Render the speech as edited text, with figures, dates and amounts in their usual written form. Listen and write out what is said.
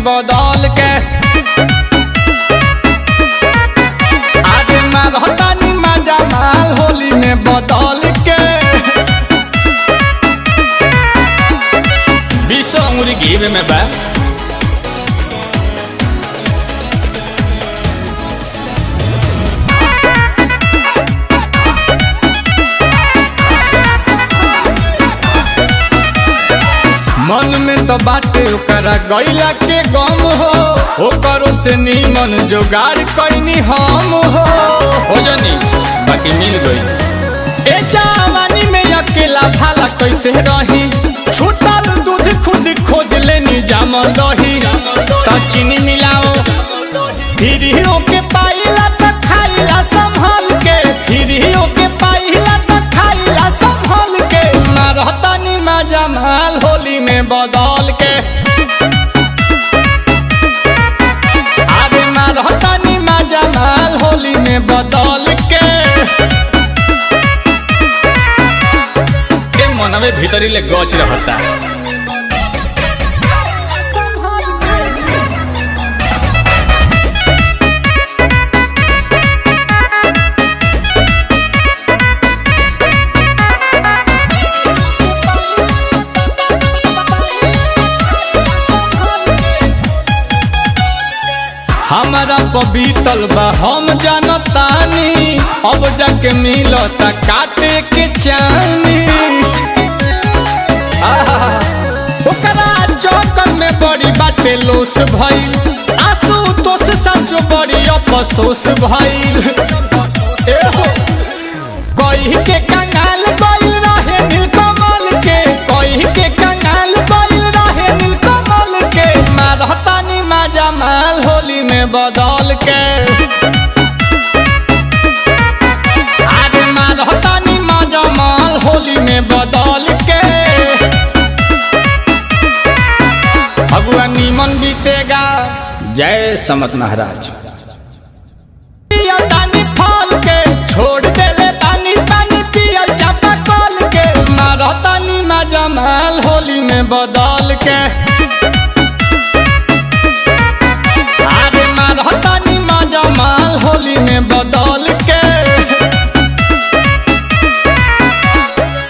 में बदल के। आगे मारतानी मजा माल होली में बदल के। विश्व अंगुरी गिवे में बा मन में तो बाटे ओकरा गैला के गम हो, ओकरो से नीमन जोगाड़ कैनी हम हो जनी बाकी मिल गई। ए जवानी में अकेला भाला कैसे रही, छूटल दूध खुद खोज लेनी जामल दही। तो चीनी मिलाओ फिर के पाइला तो खाइला संभल के, फिर के पाइला तो खाइला संभल के। मारतानी मजा माल होली में बदल के। आगे मारतानी मजा माल होली में बदल के। मनवे भीतरी ले गच रहता। हमारा पबीतल बा हम जानतानी, अब जाके मिलता काटे के चानी। ओकरा चौकर में बड़ी बाटे लोस भइल, आंसू तोस सचो बड़ी अफसोस भइल। कही के कंगाल गइल रहे नीलकमल के, कही के कंगाल गइल रहे नीलकमल के। मारतानी मजा माल होली में बदल के। आगे मारतानी मजा माल होली में बदल के। भगवान नीमन बीतेगा। जय समत महाराज। फल के छोड़ देले पानी पानी पियल चापा कल के। मारतानी मजा माल होली में बदल के। आगे मारतानी मजा माल होली में बदल